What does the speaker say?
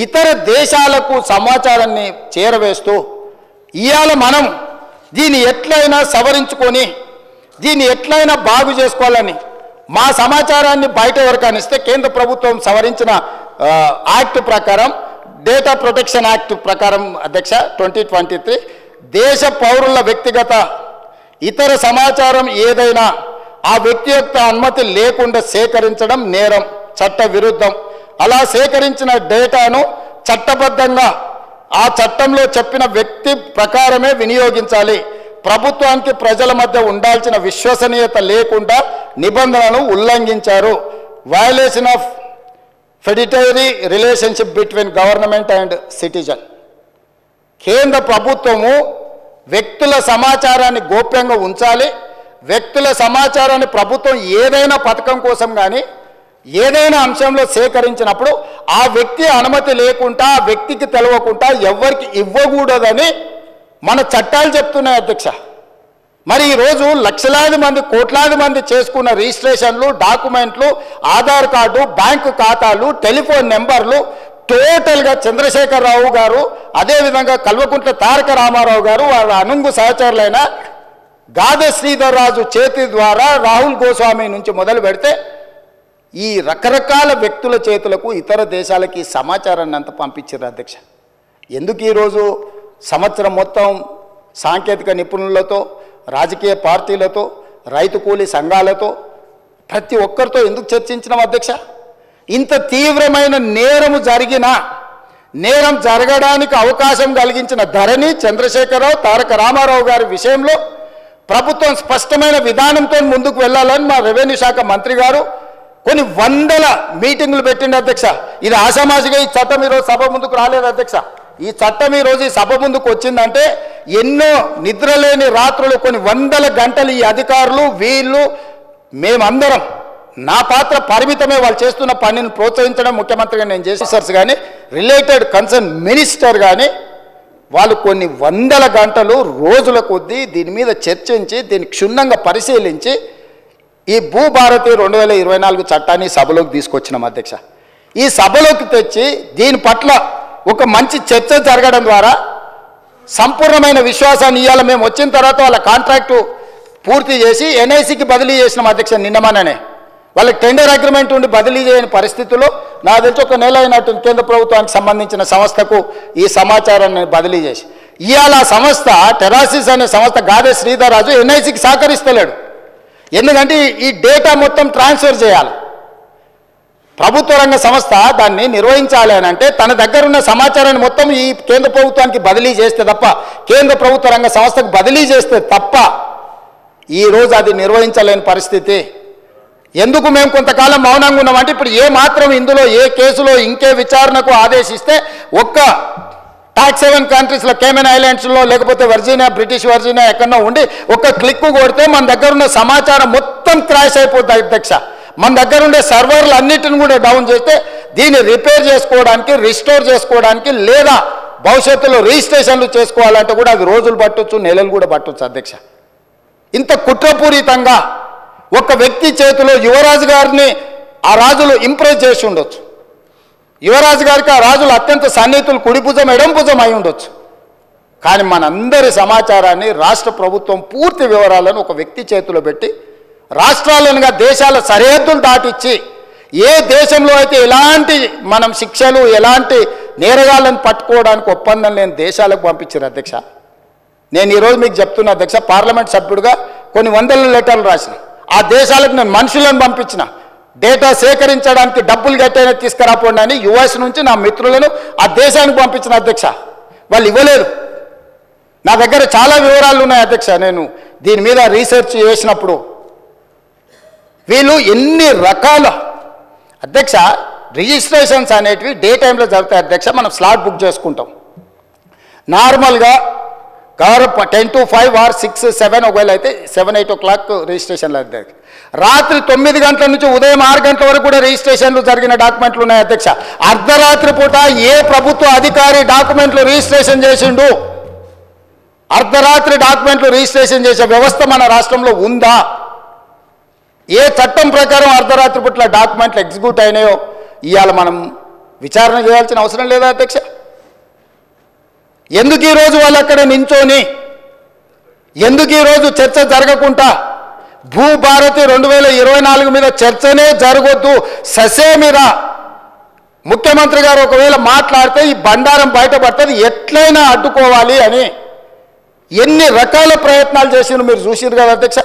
ఇతర దేశాలకు సమాచారాన్ని చేరవేస్తూ ఇవాళ మనం దీన్ని ఎట్లయినా సవరించుకొని దీన్ని ఎట్లయినా బాగు చేసుకోవాలని మా సమాచారాన్ని బయట ఎవరికైనా ఇస్తే కేంద్ర ప్రభుత్వం సవరించిన యాక్ట్ ప్రకారం డేటా ప్రొటెక్షన్ యాక్ట్ ప్రకారం అధ్యక్ష 2023 దేశ పౌరుల వ్యక్తిగత ఇతర సమాచారం ఏదైనా ఆ వ్యక్తి యొక్క అనుమతి లేకుండా సేకరించడం నేరం, చట్ట విరుద్ధం. అలా సేకరించిన డేటాను చట్టబద్ధంగా ఆ చట్టంలో చెప్పిన వ్యక్తి ప్రకారమే వినియోగించాలి. ప్రభుత్వానికి ప్రజల మధ్య ఉండాల్సిన విశ్వసనీయత లేకుండా నిబంధనలను ఉల్లంఘించారు. Violation of fiduciary relationship between government and citizen. కేంద్ర ప్రభుత్వము వ్యక్తుల సమాచారాన్ని గోప్యంగా ఉంచాలి. వ్యక్తుల సమాచారాన్ని ప్రభుత్వం ఏదైనా పథకం కోసం కానీ ఏదైనా అంశంలో సేకరించినప్పుడు ఆ వ్యక్తి అనుమతి లేకుండా ఆ వ్యక్తికి తెలవకుండా ఎవరికి ఇవ్వకూడదని మన చట్టాలు చెప్తున్నాయి అధ్యక్ష. మరి ఈరోజు లక్షలాది మంది కోట్లాది మంది చేసుకున్న రిజిస్ట్రేషన్లు, డాక్యుమెంట్లు, ఆధార్ కార్డు, బ్యాంకు ఖాతాలు, టెలిఫోన్ నెంబర్లు టోటల్గా చంద్రశేఖరరావు గారు, అదేవిధంగా కల్వకుంట్ల తారక రామారావు గారు, వాళ్ళ అనుంగు సహచరులైన గాదె శ్రీధర్ రాజు చేతి ద్వారా రాహుల్ గోస్వామి నుంచి మొదలు పెడితే ఈ రకరకాల వ్యక్తుల చేతులకు ఇతర దేశాలకి సమాచారాన్ని అంతా పంపించారు అధ్యక్ష. ఎందుకు ఈరోజు సంవత్సరం మొత్తం సాంకేతిక నిపుణులతో, రాజకీయ పార్టీలతో, రైతు కూలీ సంఘాలతో ప్రతి ఒక్కరితో ఎందుకు చర్చించినాం అధ్యక్ష? ఇంత తీవ్రమైన నేరం జరగడానికి అవకాశం కలిగించిన ధరణి, చంద్రశేఖరరావు, తారక రామారావు గారి విషయంలో ప్రభుత్వం స్పష్టమైన విధానంతో ముందుకు వెళ్ళాలని మా రెవెన్యూ శాఖ మంత్రి గారు కొన్ని వందల మీటింగులు పెట్టిండు అధ్యక్ష. ఇది ఆషామాషిగా ఈ చట్టం ఈరోజు సభ ముందుకు రాలేదు అధ్యక్ష. ఈ చట్టం ఈరోజు ఈ సభ ముందుకు వచ్చిందంటే ఎన్నో నిద్రలేని రాత్రులు, కొన్ని వందల గంటలు ఈ అధికారులు వీళ్ళు మేమందరం, నా పాత్ర పరిమితమే, వాళ్ళు చేస్తున్న పనిని ప్రోత్సహించడం ముఖ్యమంత్రిగా నేను చేసేసర్స్ కానీ రిలేటెడ్ కన్సర్న్ మినిస్టర్ కానీ వాళ్ళు కొన్ని వందల గంటలు రోజుల కొద్దీ దీని మీద చర్చించి దీన్ని క్షుణ్ణంగా పరిశీలించి ఈ భూభారతి 2024 చట్టాన్ని సభలోకి తీసుకొచ్చినాం అధ్యక్ష. ఈ సభలోకి తెచ్చి దీని పట్ల ఒక మంచి చర్చ జరగడం ద్వారా సంపూర్ణమైన విశ్వాసాన్ని ఇవ్వాలి. మేము వచ్చిన తర్వాత వాళ్ళ కాంట్రాక్టు పూర్తి చేసి ఎన్ఐసికి బదిలీ చేసినాం అధ్యక్ష. నిన్నమననే వాళ్ళకి టెండర్ అగ్రిమెంట్ ఉండి బదిలీ చేయని పరిస్థితుల్లో నాకు తెలిసి ఒక నెల అయినట్టు కేంద్ర ప్రభుత్వానికి సంబంధించిన సంస్థకు ఈ సమాచారాన్ని బదిలీ చేసి ఇవాళ సంస్థ టెరాసిస్ అనే సంస్థ గాదె శ్రీధర్ రాజు ఎన్ఐసికి సహకరిస్తలేడు. ఎందుకంటే ఈ డేటా మొత్తం ట్రాన్స్ఫర్ చేయాలి. ప్రభుత్వ రంగ సంస్థ దాన్ని నిర్వహించాలి అని అంటే తన దగ్గర ఉన్న సమాచారాన్ని మొత్తం ఈ కేంద్ర ప్రభుత్వానికి బదిలీ చేస్తే తప్ప, కేంద్ర ప్రభుత్వ రంగ సంస్థకు బదిలీ చేస్తే తప్ప ఈరోజు అది నిర్వహించలేని పరిస్థితి. ఎందుకు మేము కొంతకాలం మౌనంగా ఉన్నామంటే ఇప్పుడు ఏ మాత్రం ఇందులో ఏ కేసులో ఇంకే విచారణకు ఆదేశిస్తే ఒక్క టాక్స్ హెవెన్ కంట్రీస్లో, కేమెన్ ఐలాండ్స్లో, లేకపోతే వర్జీనియా, బ్రిటిష్ వర్జీనియా ఎక్కడో ఉండి ఒక్క క్లిక్ కొడితే మన దగ్గర ఉన్న సమాచారం మొత్తం క్రాష్ అయిపోతుంది అధ్యక్ష. మన దగ్గర ఉండే సర్వర్లు అన్నిటిని కూడా డౌన్ చేస్తే దీన్ని రిపేర్ చేసుకోవడానికి, రిస్టోర్ చేసుకోవడానికి, లేదా భవిష్యత్తులో రిజిస్ట్రేషన్లు చేసుకోవాలంటే కూడా అది రోజులు పట్టొచ్చు, నెలలు కూడా పట్టొచ్చు అధ్యక్ష. ఇంత కుట్రపూరితంగా ఒక వ్యక్తి చేతిలో యువరాజు గారిని ఆ రాజులు ఇంప్రెస్ చేసి ఉండొచ్చు. యువరాజు గారికి ఆ రాజులు అత్యంత సన్నిహితులు, కుడి భుజం ఎడం భుజం అయి ఉండొచ్చు. కానీ మనందరి సమాచారాన్ని రాష్ట్ర ప్రభుత్వం పూర్తి వివరాలను ఒక వ్యక్తి చేతిలో పెట్టి రాష్ట్రాలనుగా దేశాల సరిహద్దులు దాటిచ్చి ఏ దేశంలో అయితే ఎలాంటి మనం శిక్షలు, ఎలాంటి నేరగాళ్ళను పట్టుకోవడానికి ఒప్పందం లేని దేశాలకు పంపించారు అధ్యక్ష. నేను ఈరోజు మీకు చెప్తున్నా అధ్యక్ష, పార్లమెంట్ సభ్యుడిగా కొన్ని వందల లెటర్లు రాసిన ఆ దేశాలకు నేను మనుషులను పంపించిన, డేటా సేకరించడానికి డబ్బులు కట్టైనా తీసుకురాపోండి అని యుఎస్ నుంచి నా మిత్రులను ఆ దేశానికి పంపించిన అధ్యక్ష. వాళ్ళు ఇవ్వలేదు. నా దగ్గర చాలా వివరాలు ఉన్నాయి అధ్యక్ష. నేను దీని మీద రీసెర్చ్ చేసినప్పుడు వీళ్ళు ఎన్ని రకాల అధ్యక్ష రిజిస్ట్రేషన్స్ అనేటివి డే టైంలో జరుగుతాయి అధ్యక్ష. మనం స్లాట్ బుక్ చేసుకుంటాం నార్మల్గా 10 to 5 or 6, 7 ఒకవేళ అయితే 7, 8 o'clock రిజిస్ట్రేషన్లు అయితే రాత్రి 9 గంటల నుంచి ఉదయం 6 గంటల వరకు కూడా రిజిస్ట్రేషన్లు జరిగిన డాక్యుమెంట్లు ఉన్నాయి అధ్యక్ష. అర్ధరాత్రి పూట ఏ ప్రభుత్వ అధికారి డాక్యుమెంట్లు రిజిస్ట్రేషన్ చేసిండు? అర్ధరాత్రి డాక్యుమెంట్లు రిజిస్ట్రేషన్ చేసే వ్యవస్థ మన రాష్ట్రంలో ఉందా? ఏ చట్టం ప్రకారం అర్ధరాత్రి పూట డాక్యుమెంట్లు ఎగ్జిక్యూట్ అయినాయో ఇవాళ మనం విచారణ చేయాల్సిన అవసరం లేదా అధ్యక్ష? ఎందుకు ఈరోజు వాళ్ళు అక్కడ నించోని, ఎందుకు ఈరోజు చర్చ జరగకుండా భూభారతి 2024 మీద చర్చనే జరగొద్దు, ససేమిరా ముఖ్యమంత్రి గారు ఒకవేళ మాట్లాడితే ఈ బండారం బయటపడుతుంది, ఎట్లయినా అడ్డుకోవాలి అని ఎన్ని రకాల ప్రయత్నాలు చేసినారు మీరు చూసిరు కదా అధ్యక్ష.